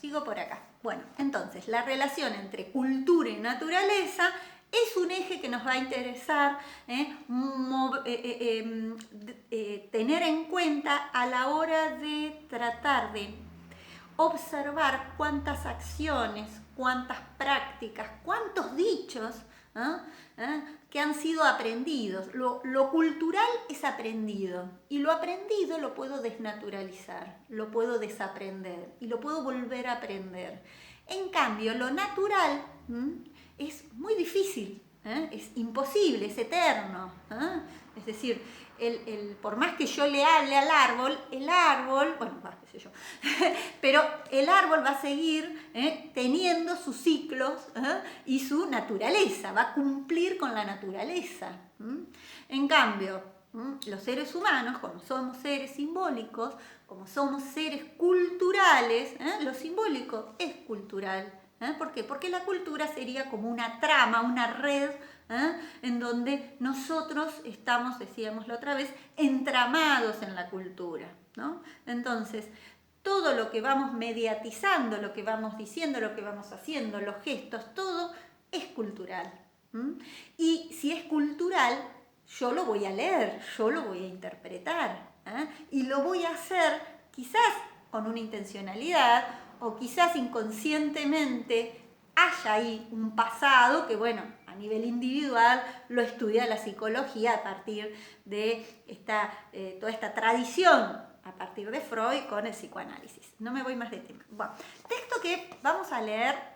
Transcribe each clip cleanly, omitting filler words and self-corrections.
sigo por acá. Bueno, entonces, la relación entre cultura y naturaleza es un eje que nos va a interesar tener en cuenta a la hora de tratar de observar cuántas acciones, cuántas prácticas, cuántos dichos que han sido aprendidos. Lo cultural es aprendido y lo aprendido lo puedo desnaturalizar, lo puedo desaprender y lo puedo volver a aprender. En cambio, lo natural es muy difícil, es imposible, es eterno. Es decir, por más que yo le hable al árbol, bueno, qué sé yo, pero el árbol va a seguir teniendo sus ciclos y su naturaleza, va a cumplir con la naturaleza. En cambio, los seres humanos, como somos seres simbólicos, como somos seres culturales, lo simbólico es cultural. ¿Por qué? Porque la cultura sería como una trama, una red, en donde nosotros estamos, decíamos la otra vez, entramados en la cultura, ¿no? Entonces, todo lo que vamos mediatizando, lo que vamos diciendo, lo que vamos haciendo, los gestos, todo es cultural. Y si es cultural, yo lo voy a leer, yo lo voy a interpretar, y lo voy a hacer quizás con una intencionalidad o quizás inconscientemente haya ahí un pasado que, bueno, a nivel individual lo estudia la psicología a partir de toda esta tradición, a partir de Freud con el psicoanálisis. No me voy más de tema. Bueno, texto que vamos a leer,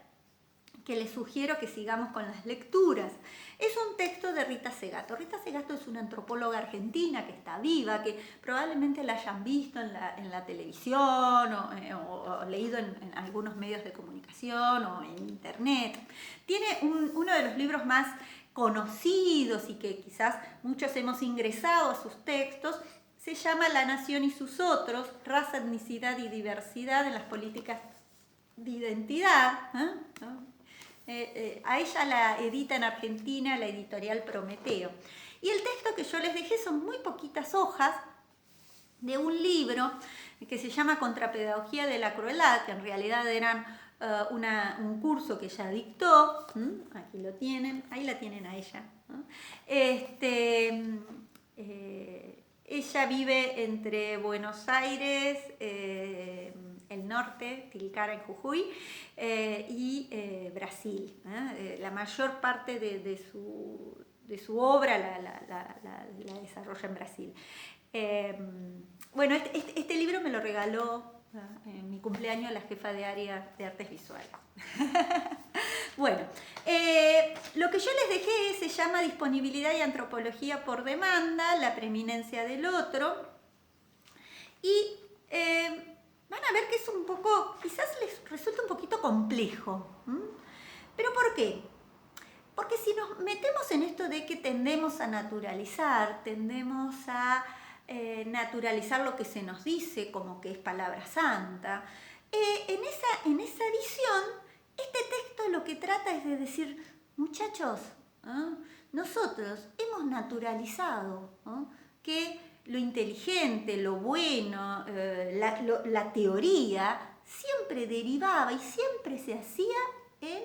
que les sugiero que sigamos con las lecturas. Es un texto de Rita Segato. Rita Segato es una antropóloga argentina que está viva, que probablemente la hayan visto en la televisión o leído en algunos medios de comunicación o en internet. Tiene uno de los libros más conocidos y que quizás muchos hemos ingresado a sus textos, se llama La nación y sus otros, raza, etnicidad y diversidad en las políticas de identidad. A ella la edita en Argentina la editorial Prometeo. Y el texto que yo les dejé son muy poquitas hojas de un libro que se llama Contrapedagogía de la crueldad, que en realidad eran un curso que ella dictó. Aquí lo tienen, ahí la tienen a ella. Ella vive entre Buenos Aires, el norte, Tilcara en Jujuy, y Brasil. La mayor parte de su obra la desarrolla en Brasil. Bueno, este libro me lo regaló en mi cumpleaños la jefa de área de artes visuales. Bueno, lo que yo les dejé se llama Disponibilidad y Antropología por Demanda, la preeminencia del otro. Y van a ver que es un poco, quizás les resulta un poquito complejo. ¿Pero por qué? Porque si nos metemos en esto de que tendemos a naturalizar, tendemos a naturalizar lo que se nos dice como que es palabra santa, en esa visión, este texto lo que trata es de decir, muchachos, nosotros hemos naturalizado que lo inteligente, lo bueno, la teoría, siempre derivaba y siempre se hacía en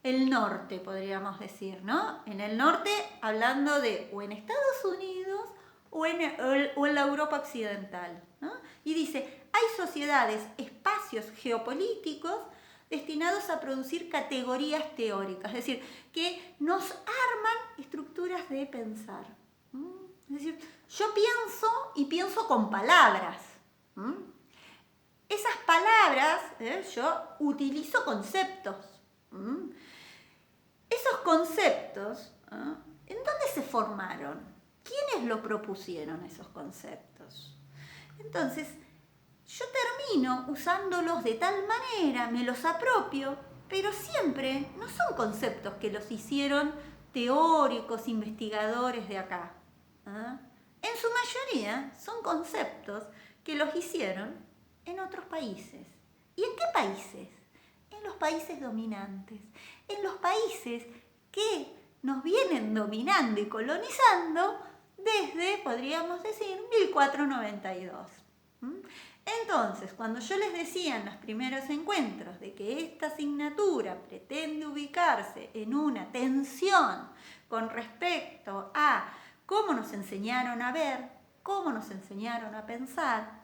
el norte, podríamos decir, ¿no? En el norte, hablando de o en Estados Unidos o en la Europa occidental, ¿no? Y dice, hay sociedades, espacios geopolíticos destinados a producir categorías teóricas, es decir, que nos arman estructuras de pensar. Es decir, yo pienso y pienso con palabras. Esas palabras, yo utilizo conceptos. Esos conceptos, ¿en dónde se formaron? ¿Quiénes lo propusieron esos conceptos? Entonces, yo termino usándolos de tal manera, me los apropio, pero siempre no son conceptos que los hicieron teóricos, investigadores de acá. En su mayoría son conceptos que los hicieron en otros países. ¿Y en qué países? En los países dominantes, en los países que nos vienen dominando y colonizando desde, podríamos decir, 1492. Entonces, cuando yo les decía en los primeros encuentros de que esta asignatura pretende ubicarse en una tensión con respecto a cómo nos enseñaron a ver, cómo nos enseñaron a pensar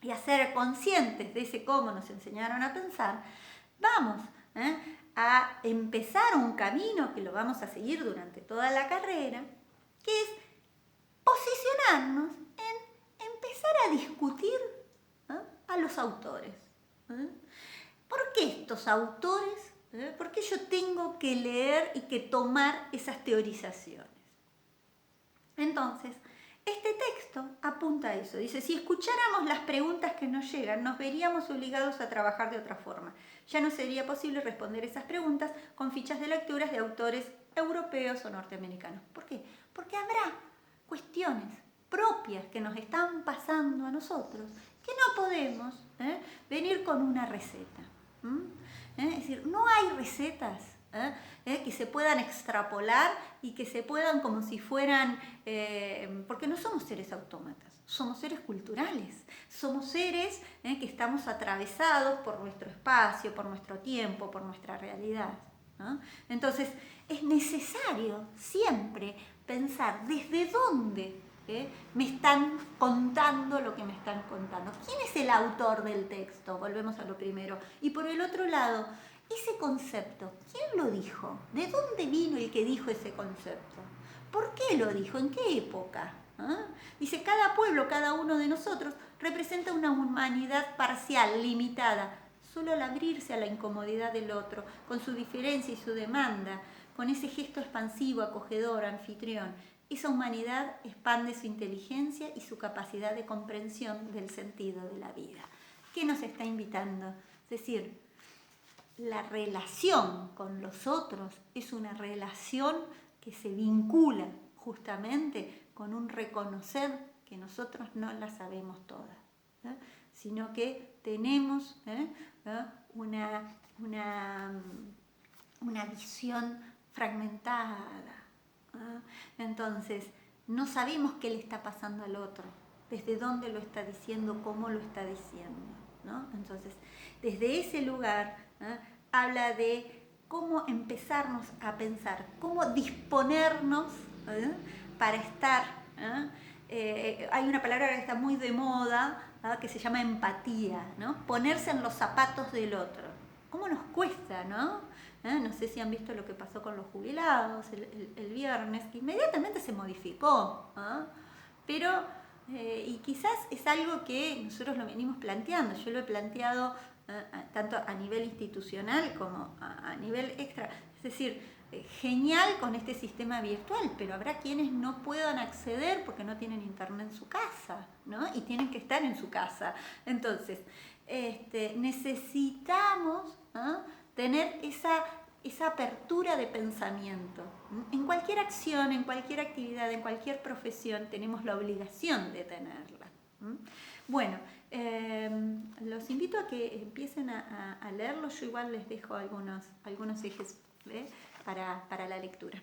y a ser conscientes de ese cómo nos enseñaron a pensar, vamos a empezar un camino que lo vamos a seguir durante toda la carrera, que es posicionarnos en empezar a discutir a los autores. ¿Por qué estos autores? ¿Por qué yo tengo que leer y que tomar esas teorizaciones? Entonces, este texto apunta a eso. Dice, si escucháramos las preguntas que nos llegan, nos veríamos obligados a trabajar de otra forma. Ya no sería posible responder esas preguntas con fichas de lecturas de autores europeos o norteamericanos. ¿Por qué? Porque habrá cuestiones propias que nos están pasando a nosotros que no podemos venir con una receta. Es decir, no hay recetas que se puedan extrapolar y que se puedan como si fueran, porque no somos seres autómatas, somos seres culturales, somos seres que estamos atravesados por nuestro espacio, por nuestro tiempo, por nuestra realidad, ¿no? Entonces es necesario siempre pensar desde dónde me están contando lo que me están contando. ¿Quién es el autor del texto? Volvemos a lo primero. Y por el otro lado, ese concepto, ¿quién lo dijo? ¿De dónde vino el que dijo ese concepto? ¿Por qué lo dijo? ¿En qué época? Dice, cada pueblo, cada uno de nosotros representa una humanidad parcial, limitada, solo al abrirse a la incomodidad del otro, con su diferencia y su demanda, con ese gesto expansivo, acogedor, anfitrión. Esa humanidad expande su inteligencia y su capacidad de comprensión del sentido de la vida. ¿Qué nos está invitando? Es decir, la relación con los otros es una relación que se vincula justamente con un reconocer que nosotros no la sabemos todas, sino que tenemos una visión fragmentada. Entonces, no sabemos qué le está pasando al otro, desde dónde lo está diciendo, cómo lo está diciendo, ¿no? Entonces, desde ese lugar habla de cómo empezarnos a pensar, cómo disponernos para estar. Hay una palabra que está muy de moda que se llama empatía, ¿no? Ponerse en los zapatos del otro. ¿Cómo nos cuesta, no? No sé si han visto lo que pasó con los jubilados el viernes, que inmediatamente se modificó, pero y quizás es algo que nosotros lo venimos planteando. Yo lo he planteado tanto a nivel institucional como a nivel extra. Es decir, genial con este sistema virtual, pero habrá quienes no puedan acceder porque no tienen internet en su casa, ¿no? Y tienen que estar en su casa. Entonces, necesitamos tener esa apertura de pensamiento. En cualquier acción, en cualquier actividad, en cualquier profesión, tenemos la obligación de tenerla. Bueno, los invito a que empiecen a leerlo. Yo igual les dejo algunos ejes para la lectura.